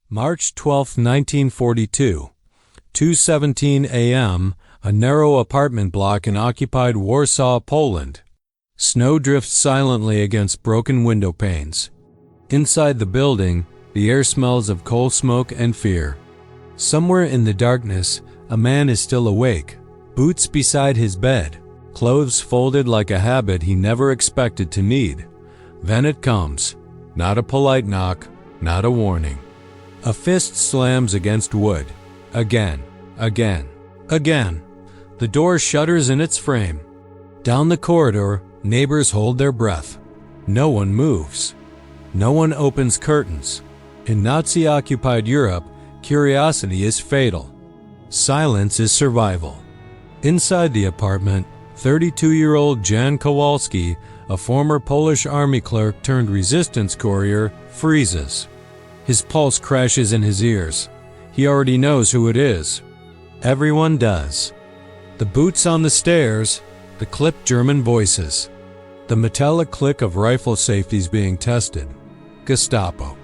March 12, 1942, 2:17 a.m., a narrow apartment block in occupied Warsaw, Poland. Snow drifts silently against broken window panes. Inside the building, the air smells of coal smoke and fear. Somewhere in the darkness, a man is still awake, boots beside his bed, clothes folded like a habit he never expected to need. Then it comes. Not a polite knock, not a warning. A fist slams against wood. Again, again, again. The door shudders in its frame. Down the corridor, neighbors hold their breath. No one moves. No one opens curtains. In Nazi-occupied Europe, curiosity is fatal. Silence is survival. Inside the apartment, 32-year-old Jan Kowalski, a former Polish army clerk turned resistance courier, freezes. His pulse crashes in his ears. He already knows who it is. Everyone does. The boots on the stairs, the clipped German voices, the metallic click of rifle safeties being tested. Gestapo.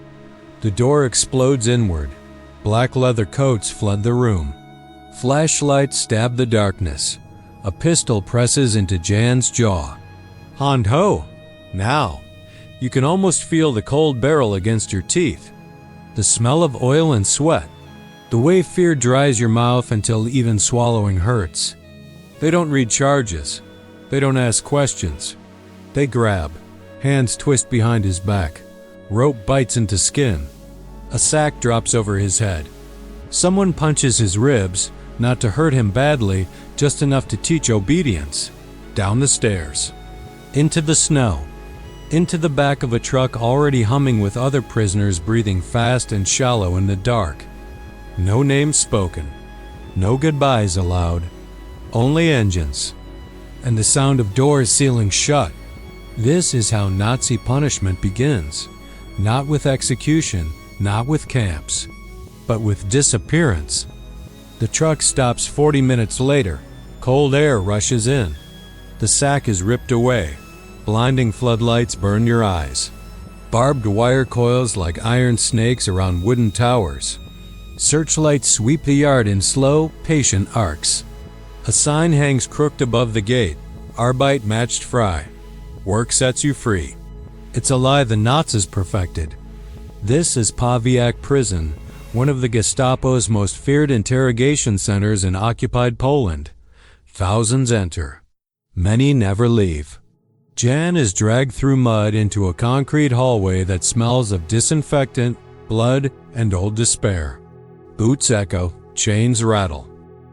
The door explodes inward. Black leather coats flood the room. Flashlights stab the darkness. A pistol presses into Jan's jaw. Hand ho! Now! You can almost feel the cold barrel against your teeth. The smell of oil and sweat. The way fear dries your mouth until even swallowing hurts. They don't read charges. They don't ask questions. They grab. Hands twist behind his back. Rope bites into skin. A sack drops over his head. Someone punches his ribs, not to hurt him badly, just enough to teach obedience. Down the stairs. Into the snow. Into the back of a truck already humming with other prisoners breathing fast and shallow in the dark. No names spoken. No goodbyes allowed. Only engines. And the sound of doors sealing shut. This is how Nazi punishment begins. Not with execution, not with camps, but with disappearance. The truck stops 40 minutes later. Cold air rushes in. The sack is ripped away. Blinding floodlights burn your eyes. Barbed wire coils like iron snakes around wooden towers. Searchlights sweep the yard in slow, patient arcs. A sign hangs crooked above the gate. Arbeit matched frei. Work sets you free. It's a lie the Nazis perfected. This is Pawiak Prison, one of the Gestapo's most feared interrogation centers in occupied Poland. Thousands enter. Many never leave. Jan is dragged through mud into a concrete hallway that smells of disinfectant, blood, and old despair. Boots echo, chains rattle.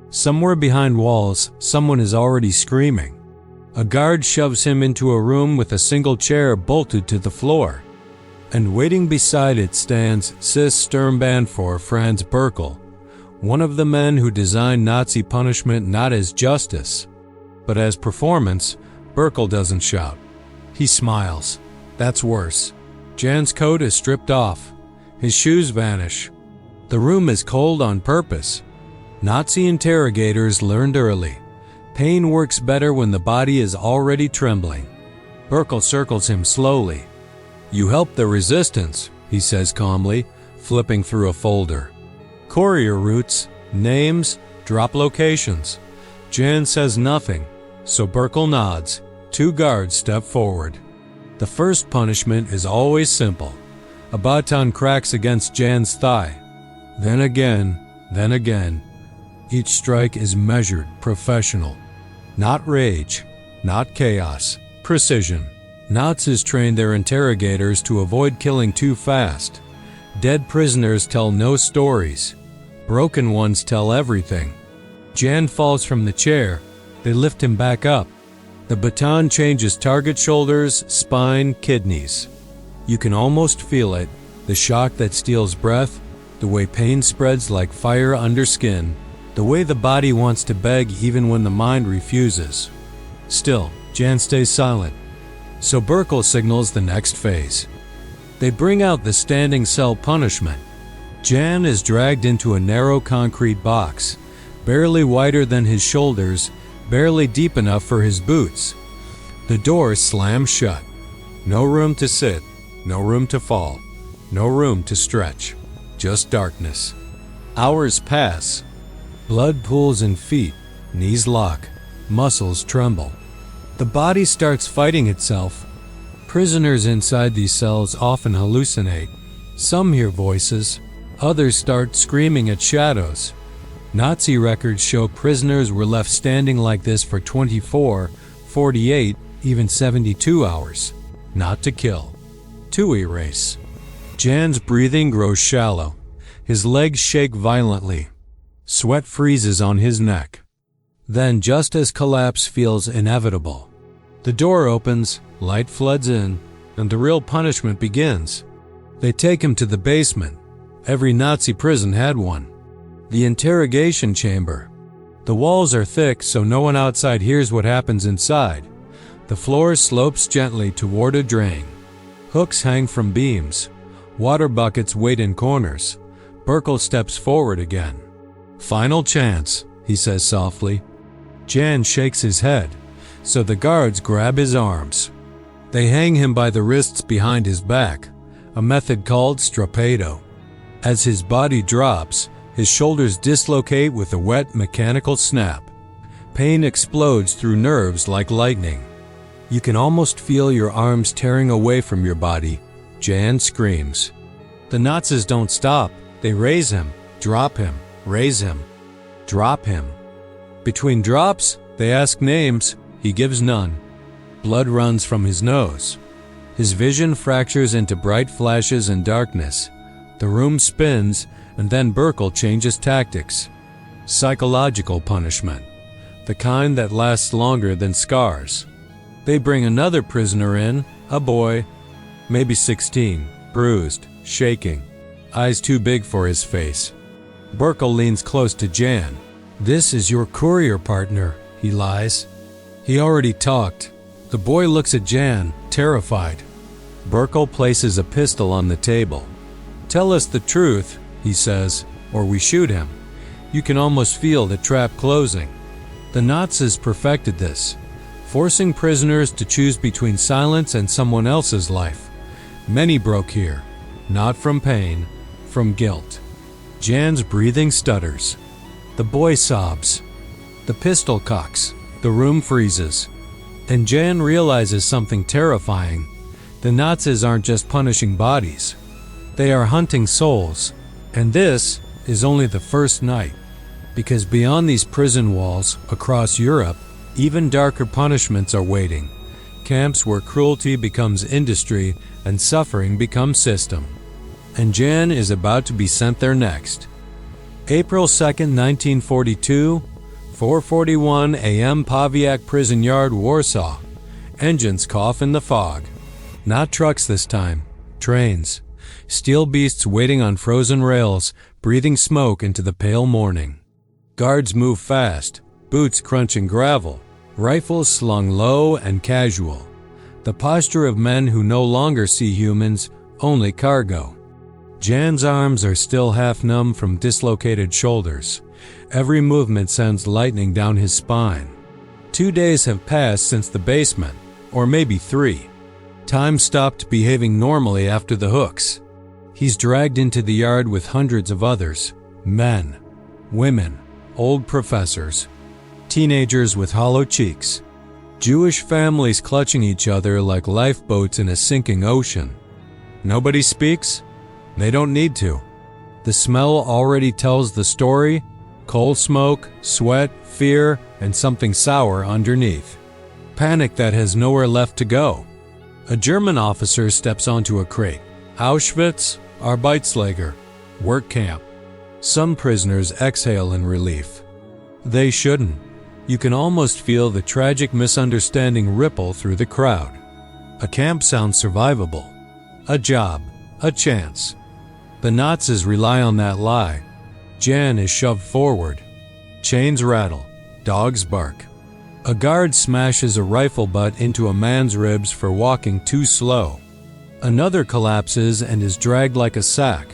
Somewhere behind walls, someone is already screaming. A guard shoves him into a room with a single chair bolted to the floor. And waiting beside it stands Sis Sturmbannführer Franz Berkel, one of the men who designed Nazi punishment not as justice, but as performance. Berkel doesn't shout. He smiles. That's worse. Jan's coat is stripped off. His shoes vanish. The room is cold on purpose. Nazi interrogators learned early. Pain works better when the body is already trembling. Berkel circles him slowly. You helped the resistance, he says calmly, flipping through a folder. Courier routes, names, drop locations. Jan says nothing, so Berkel nods. Two guards step forward. The first punishment is always simple. A baton cracks against Jan's thigh. Then again, then again. Each strike is measured, professional. Not rage, not chaos, precision. Nazis trained their interrogators to avoid killing too fast. Dead prisoners tell no stories. Broken ones tell everything. Jan falls from the chair. They lift him back up. The baton changes target shoulders, spine, kidneys. You can almost feel it, the shock that steals breath, the way pain spreads like fire under skin, the way the body wants to beg even when the mind refuses. Still, Jan stays silent. So Berkel signals the next phase. They bring out the standing cell punishment. Jan is dragged into a narrow concrete box, barely wider than his shoulders, barely deep enough for his boots. The door slams shut. No room to sit, no room to fall, no room to stretch. just darkness. Hours pass. Blood pools in feet, knees lock, muscles tremble. The body starts fighting itself. Prisoners inside these cells often hallucinate. Some hear voices, others start screaming at shadows. Nazi records show prisoners were left standing like this for 24, 48, even 72 hours. Not to kill, to erase. Jan's breathing grows shallow. His legs shake violently. Sweat freezes on his neck. Then, just as collapse feels inevitable, the door opens, light floods in, and the real punishment begins. They take him to the basement. Every Nazi prison had one. The interrogation chamber. The walls are thick so no one outside hears what happens inside. The floor slopes gently toward a drain. Hooks hang from beams. Water buckets wait in corners. Burkle steps forward again. "Final chance," he says softly. Jan shakes his head, so the guards grab his arms. They hang him by the wrists behind his back, a method called strappado. As his body drops, his shoulders dislocate with a wet mechanical snap. Pain explodes through nerves like lightning. You can almost feel your arms tearing away from your body. Jan screams. The Nazis don't stop. They raise him, drop him, raise him, drop him. Between drops, they ask names. He gives none. Blood runs from his nose. His vision fractures into bright flashes and darkness. The room spins, and then Burkle changes tactics. Psychological punishment, the kind that lasts longer than scars. They bring another prisoner in, a boy, maybe 16, bruised, shaking, eyes too big for his face. Burkle leans close to Jan. "This is your courier partner," he lies. He already talked. The boy looks at Jan, terrified. Burkle places a pistol on the table. "Tell us the truth," he says, "or we shoot him." You can almost feel the trap closing. The Nazis perfected this, forcing prisoners to choose between silence and someone else's life. Many broke here, not from pain, from guilt. Jan's breathing stutters. The boy sobs. The pistol cocks. The room freezes. And Jan realizes something terrifying. The Nazis aren't just punishing bodies. They are hunting souls. And this is only the first night. Because beyond these prison walls, across Europe, even darker punishments are waiting. Camps where cruelty becomes industry and suffering becomes system. And Jan is about to be sent there next. April 2nd, 1942, 4:41 a.m. Pawiak Prison Yard, Warsaw. Engines cough in the fog. Not trucks this time, trains. Steel beasts waiting on frozen rails, breathing smoke into the pale morning. Guards move fast, boots crunching gravel, rifles slung low and casual. The posture of men who no longer see humans, only cargo. Jan's arms are still half numb from dislocated shoulders. Every movement sends lightning down his spine. 2 days have passed since the basement, or maybe 3. Time stopped behaving normally after the hooks. He's dragged into the yard with hundreds of others, men, women, old professors, teenagers with hollow cheeks, Jewish families clutching each other like lifeboats in a sinking ocean. Nobody speaks? They don't need to. The smell already tells the story: coal smoke, sweat, fear, and something sour underneath. Panic that has nowhere left to go. A German officer steps onto a crate. Auschwitz, Arbeitslager, work camp. Some prisoners exhale in relief. They shouldn't. You can almost feel the tragic misunderstanding ripple through the crowd. A camp sounds survivable. A job. A chance. The Nazis rely on that lie. Jan is shoved forward. Chains rattle. Dogs bark. A guard smashes a rifle butt into a man's ribs for walking too slow. Another collapses and is dragged like a sack.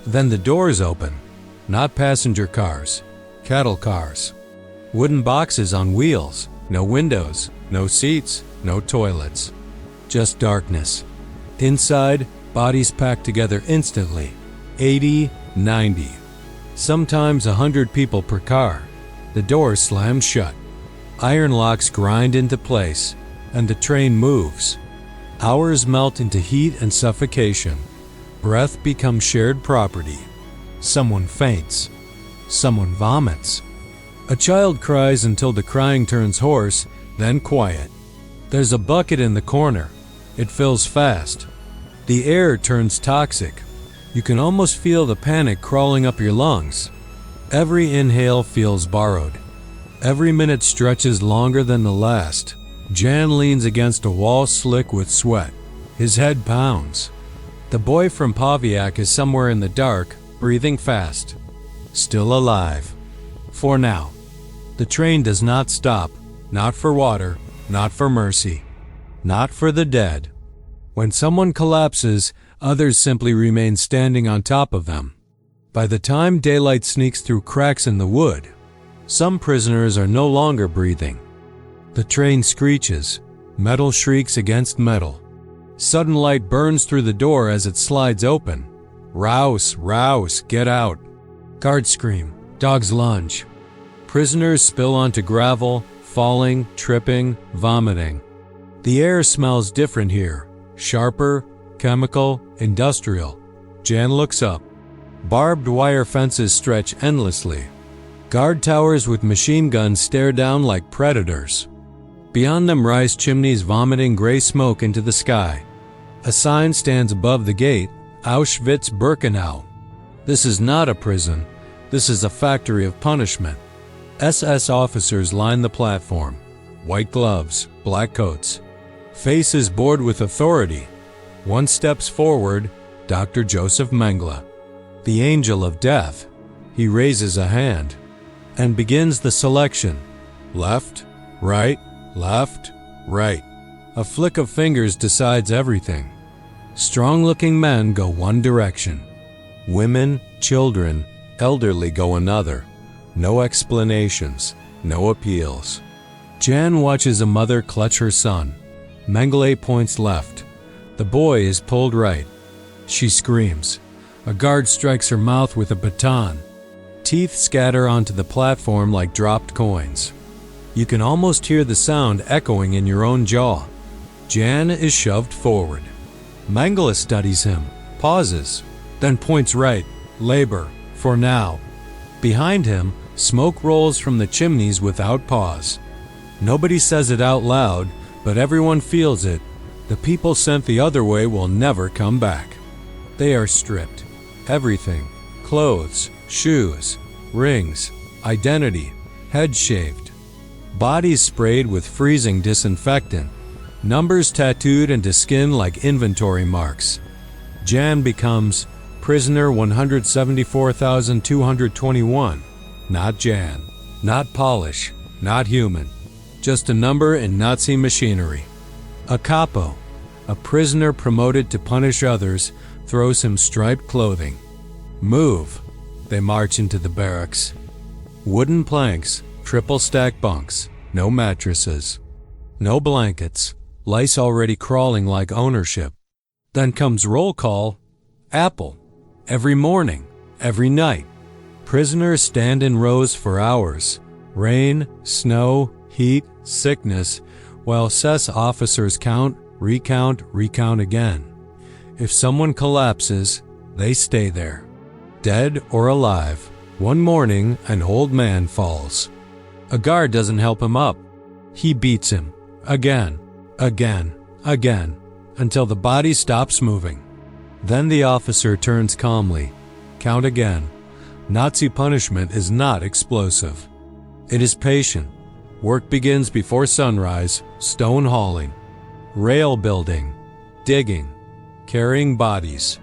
Then the doors open. Not passenger cars. Cattle cars. Wooden boxes on wheels. No windows. No seats. No toilets. Just darkness. Inside, bodies packed together instantly. 80, 90. Sometimes 100 people per car. The door slams shut. Iron locks grind into place, and the train moves. Hours melt into heat and suffocation. Breath becomes shared property. Someone faints. Someone vomits. A child cries until the crying turns hoarse, then quiet. There's a bucket in the corner. It fills fast. The air turns toxic. You can almost feel the panic crawling up your lungs. Every inhale feels borrowed. Every minute stretches longer than the last. Jan leans against a wall slick with sweat. His head pounds. The boy from Paviak is somewhere in the dark, breathing fast. Still alive. For now. The train does not stop. Not for water. Not for mercy. Not for the dead. When someone collapses, others simply remain standing on top of them. By the time daylight sneaks through cracks in the wood, some prisoners are no longer breathing. The train screeches. Metal shrieks against metal. Sudden light burns through the door as it slides open. Rouse, rouse, get out. Guards scream. Dogs lunge. Prisoners spill onto gravel, falling, tripping, vomiting. The air smells different here. Sharper, chemical, industrial. Jan looks up. Barbed wire fences stretch endlessly. Guard towers with machine guns stare down like predators. Beyond them rise chimneys vomiting gray smoke into the sky. A sign stands above the gate, Auschwitz Birkenau. This is not a prison. This is a factory of punishment. SS officers line the platform. White gloves, black coats. Faces bored with authority. One steps forward, Dr. Joseph Mengele. The angel of death. He raises a hand and begins the selection. Left, right, left, right. A flick of fingers decides everything. Strong-looking men go one direction. Women, children, elderly go another. No explanations, no appeals. Jan watches a mother clutch her son. Mengele points left. The boy is pulled right. She screams. A guard strikes her mouth with a baton. Teeth scatter onto the platform like dropped coins. You can almost hear the sound echoing in your own jaw. Jan is shoved forward. Mengele studies him, pauses, then points right. Labor, for now. Behind him, smoke rolls from the chimneys without pause. Nobody says it out loud, but everyone feels it. The people sent the other way will never come back. They are stripped. Everything. Clothes, shoes, rings, identity, head shaved. Bodies sprayed with freezing disinfectant. Numbers tattooed into skin like inventory marks. Jan becomes prisoner 174,221. Not Jan. Not Polish. Not human. Just a number in Nazi machinery. A capo, a prisoner promoted to punish others, throws him striped clothing. Move. They march into the barracks. Wooden planks, triple-stack bunks, no mattresses. No blankets, lice already crawling like ownership. Then comes roll call, apple. Every morning, every night. Prisoners stand in rows for hours. Rain, snow, heat, sickness, while SS officers count, recount again. If someone collapses, they stay there. Dead or alive. One morning, an old man falls. A guard doesn't help him up. He beats him. Again, until the body stops moving. Then the officer turns calmly. Count again. Nazi punishment is not explosive. It is patient. Work begins before sunrise, stone hauling, rail building, digging, carrying bodies.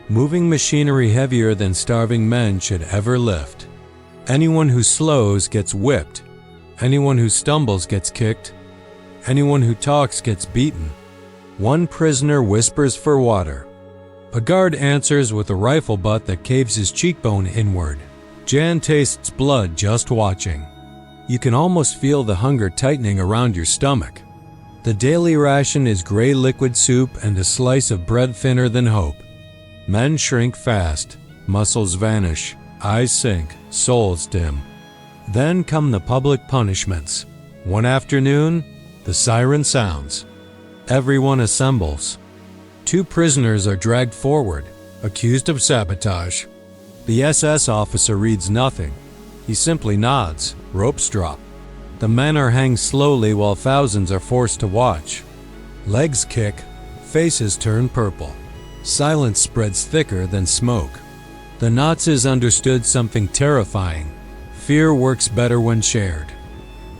Moving machinery heavier than starving men should ever lift. Anyone who slows gets whipped. Anyone who stumbles gets kicked. Anyone who talks gets beaten. One prisoner whispers for water. A guard answers with a rifle butt that caves his cheekbone inward. Jan tastes blood just watching. You can almost feel the hunger tightening around your stomach. The daily ration is gray liquid soup and a slice of bread thinner than hope. Men shrink fast. Muscles vanish, eyes sink, souls dim. Then come the public punishments. One afternoon, the siren sounds. Everyone assembles. 2 prisoners are dragged forward, accused of sabotage. The SS officer reads nothing. He simply nods. Ropes drop. The men are hanged slowly while thousands are forced to watch. Legs kick. Faces turn purple. Silence spreads thicker than smoke. The Nazis understood something terrifying. Fear works better when shared.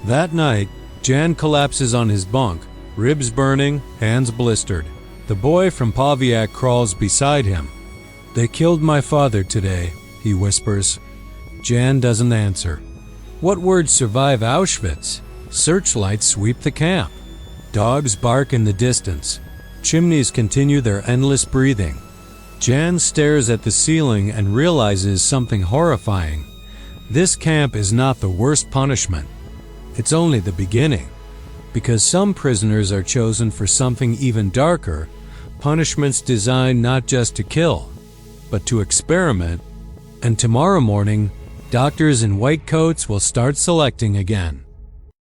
That night, Jan collapses on his bunk, ribs burning, hands blistered. The boy from Paviak crawls beside him. "They killed my father today," he whispers. Jan doesn't answer. What words survive Auschwitz? Searchlights sweep the camp. Dogs bark in the distance. Chimneys continue their endless breathing. Jan stares at the ceiling and realizes something horrifying. This camp is not the worst punishment. It's only the beginning. Because some prisoners are chosen for something even darker, punishments designed not just to kill, but to experiment. And tomorrow morning, doctors in white coats will start selecting again.